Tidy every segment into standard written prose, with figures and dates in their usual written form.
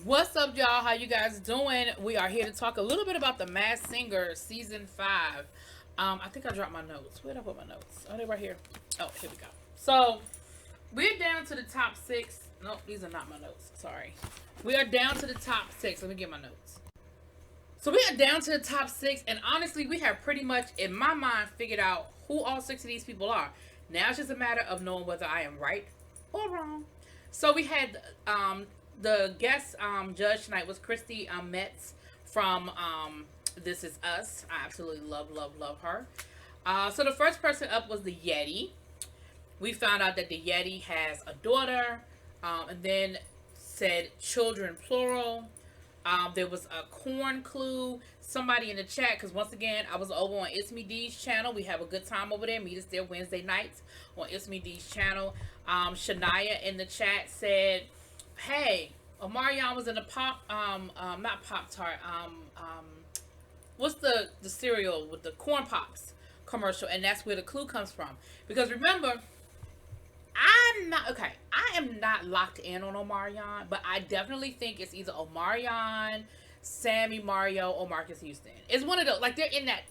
What's up, y'all? How you guys doing? We are here to talk a little bit about The Masked Singer Season 5. I think I dropped my notes. Where did I put my notes? Oh, they're right here. Oh, here we go. So, we're down to the top 6. No, these are not my notes. Sorry. We are down to the top 6. Let me get my notes. So, we are down to the top 6, and honestly, we have pretty much, in my mind, figured out who all 6 of these people are. Now it's just a matter of knowing whether I am right or wrong. So, we had the guest judge tonight was Christy Metz from This Is Us. I absolutely love her. So the first person up was the Yeti. We found out that the Yeti has a daughter, and then said children plural. There was a corn clue. Somebody in the chat, because once again, I was over on It's Me D's channel. We have a good time over there. Meet us there Wednesday nights on It's Me D's channel. Shania in the chat said, hey, Omarion was in a not Pop-Tart, what's the cereal with the corn pops commercial, and that's where the clue comes from. Because remember, I am not locked in on Omarion, but I definitely think it's either Omarion, Sammy, Mario, or Marcus Houston. It's one of those, like, they're in that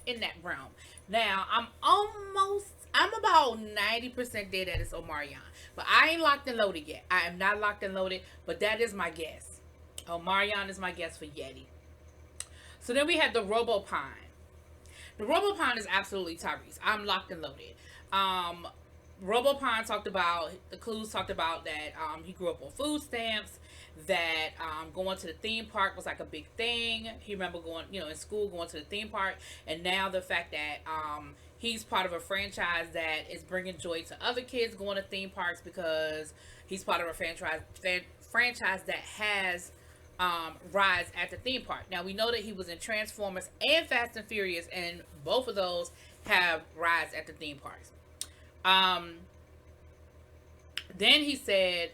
realm. Now, I'm about 90% there that it's Omarion. But I ain't locked and loaded yet. I am not locked and loaded, but that is my guess. Omarion is my guess for Yeti. So then we had the RoboPine. The RoboPine is absolutely Tyrese. I'm locked and loaded. RoboPine talked about, the clues talked about that he grew up on food stamps, that going to the theme park was like a big thing. He remember going, in school, going to the theme park, and now the fact that he's part of a franchise that is bringing joy to other kids going to theme parks because he's part of a franchise that has rides at the theme park. Now, we know that he was in Transformers and Fast and Furious, and both of those have rides at the theme parks. Then he said,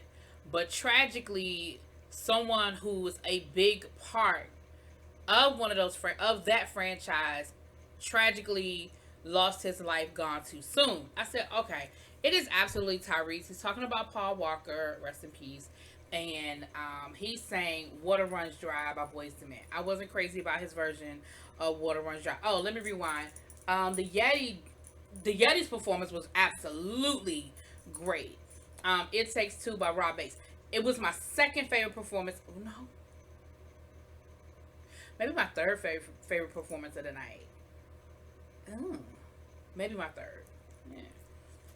but tragically, someone who was a big part of one of those of that franchise tragically lost his life gone too soon. I said, okay, it is absolutely Tyrese. He's talking about Paul Walker, rest in peace. And he's saying Water Runs Dry by Boyz II Men. I wasn't crazy about his version of Water Runs Dry. Oh, let me rewind. The Yeti's performance was absolutely great. It Takes Two by Rob Bass. It was my second favorite performance. No. Maybe my third favorite performance of the night. Maybe my third. Yeah.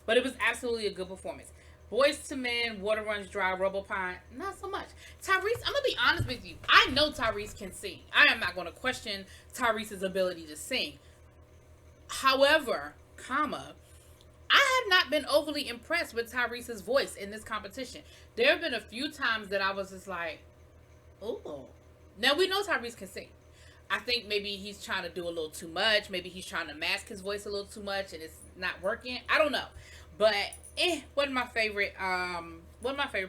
But it was absolutely a good performance. Boyz II Men, Water Runs Dry, RoboPine, not so much. Tyrese, I'm going to be honest with you. I know Tyrese can sing. I am not going to question Tyrese's ability to sing. However, I have not been overly impressed with Tyrese's voice in this competition. There have been a few times that I was just like, ooh. Now, we know Tyrese can sing. I think maybe he's trying to do a little too much. Maybe he's trying to mask his voice a little too much and it's not working. I don't know. But wasn't my favorite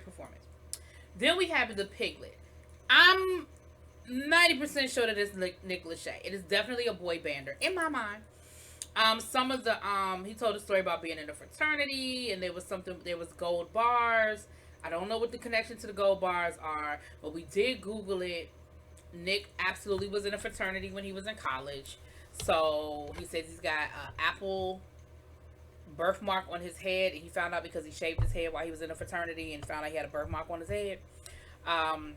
performance. Then we have the Piglet. I'm 90% sure that it's Nick Lachey. It is definitely a boy bander in my mind. Some of the he told a story about being in a fraternity, and there was gold bars. I don't know what the connection to the gold bars are, but we did Google it. Nick absolutely was in a fraternity when he was in college. So he says he's got an apple birthmark on his head. He found out because he shaved his head while he was in a fraternity and found out he had a birthmark on his head. Now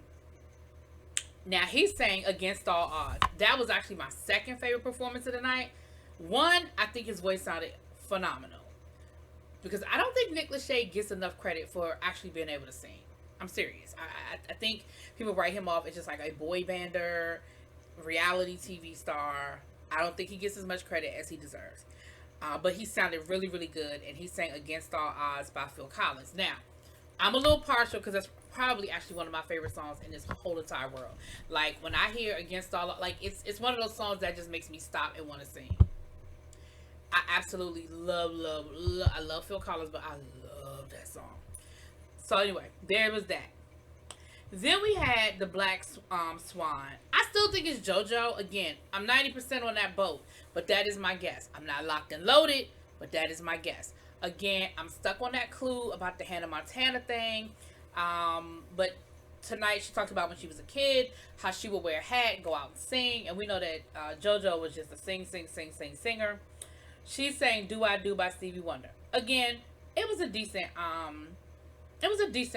he's saying Against All Odds. That was actually my second favorite performance of the night. One, I think his voice sounded phenomenal. Because I don't think Nick Lachey gets enough credit for actually being able to sing. I'm serious. I think people write him off as just like a boy bander, reality TV star. I don't think he gets as much credit as he deserves. But he sounded really, really good. And he sang Against All Odds by Phil Collins. Now, I'm a little partial because that's probably actually one of my favorite songs in this whole entire world. Like, when I hear Against All Odds, like, it's one of those songs that just makes me stop and want to sing. I absolutely love I love Phil Collins, but I love that song. So anyway, there was that. Then we had the Black Swan. I still think it's JoJo. Again, I'm 90% on that boat, but that is my guess. I'm not locked and loaded, but that is my guess. Again, I'm stuck on that clue about the Hannah Montana thing, but tonight she talked about when she was a kid, how she would wear a hat and go out and sing. And we know that JoJo was just a singer. She's saying "Do I Do" by Stevie Wonder. Again, it was a decent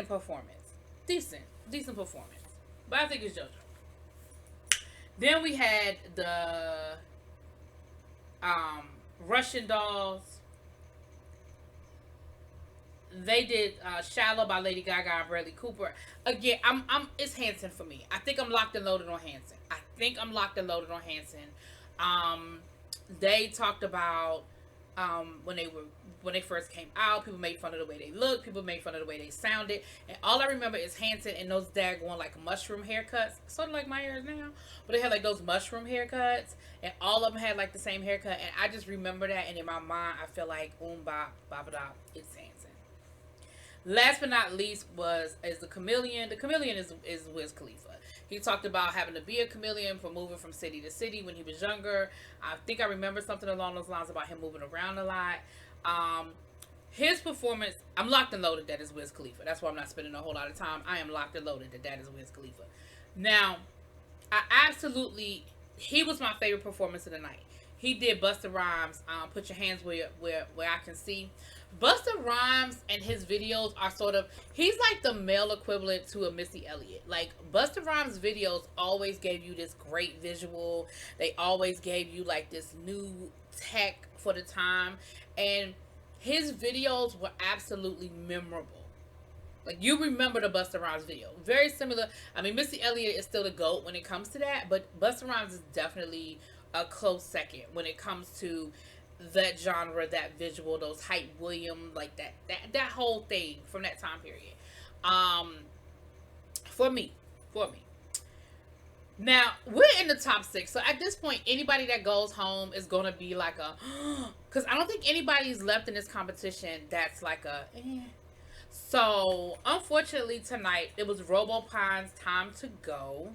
performance. Decent performance. But I think it's JoJo. Then we had the Russian Dolls. They did "Shallow" by Lady Gaga and Bradley Cooper. Again, it's Hanson for me. I think I'm locked and loaded on Hanson. They talked about when they first came out, people made fun of the way they looked, people made fun of the way they sounded, and all I remember is Hanson and those daggone like mushroom haircuts, sort of like my hair is now, but they had like those mushroom haircuts, and all of them had like the same haircut, and I just remember that, and in my mind I feel like bop bop da, it's Hanson. Last but not least is the Chameleon. The Chameleon is Wiz Khalifa. He talked about having to be a chameleon for moving from city to city when he was younger. I think I remember something along those lines about him moving around a lot. His performance, I'm locked and loaded that is Wiz Khalifa. That's why I'm not spending a whole lot of time. I am locked and loaded that is Wiz Khalifa. Now, he was my favorite performance of the night. He did Busta Rhymes, Put Your Hands Where I Can See. Busta Rhymes and his videos are he's like the male equivalent to a Missy Elliott. Like, Busta Rhymes videos always gave you this great visual. They always gave you like this new tech for the time. And his videos were absolutely memorable. Like, you remember the Busta Rhymes video. Very similar. I mean, Missy Elliott is still the GOAT when it comes to that. But Busta Rhymes is definitely a close second when it comes to that genre, that visual, those Hype William, like that whole thing from that time period. For me. Now, we're in the top 6. So at this point, anybody that goes home is going to be like because I don't think anybody's left in this competition that's like So, unfortunately, tonight, it was RoboPine's time to go.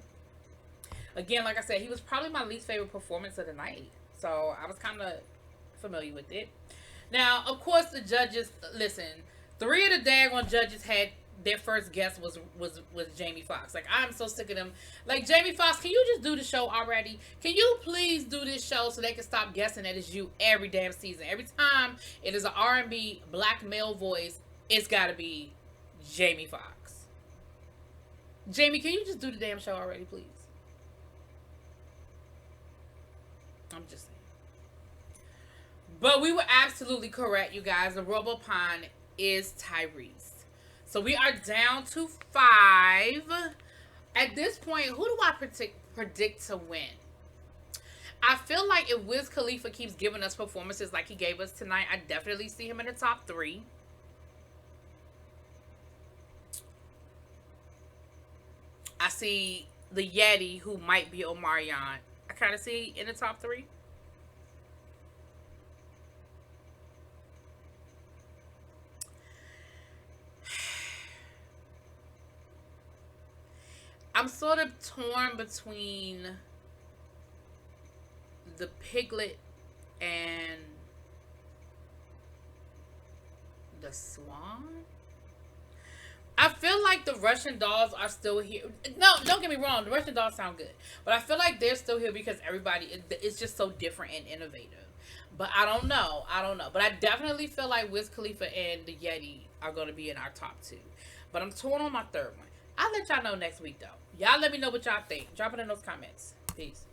Again, like I said, he was probably my least favorite performance of the night. So, I was kind of familiar with it. Now, of course, the judges, listen, 3 of the daggone judges had their first guest was Jamie Foxx. Like, I'm so sick of them. Like, Jamie Foxx, can you just do the show already? Can you please do this show so they can stop guessing that it's you every damn season? Every time it is an R&B black male voice, it's got to be Jamie Foxx. Jamie, can you just do the damn show already, please? I'm just saying. But we were absolutely correct, you guys. The RoboPine is Tyrese. So we are down to 5. At this point, who do I predict to win? I feel like if Wiz Khalifa keeps giving us performances like he gave us tonight, I definitely see him in the top 3. I see the Yeti, who might be Omarion. I kind of see in the top 3. I'm sort of torn between the Piglet and the Swan. I feel like the Russian Dolls are still here. No, don't get me wrong. The Russian Dolls sound good. But I feel like they're still here because it's just so different and innovative. But I don't know. But I definitely feel like Wiz Khalifa and the Yeti are going to be in our top 2. But I'm torn on my third one. I'll let y'all know next week, though. Y'all let me know what y'all think. Drop it in those comments. Peace.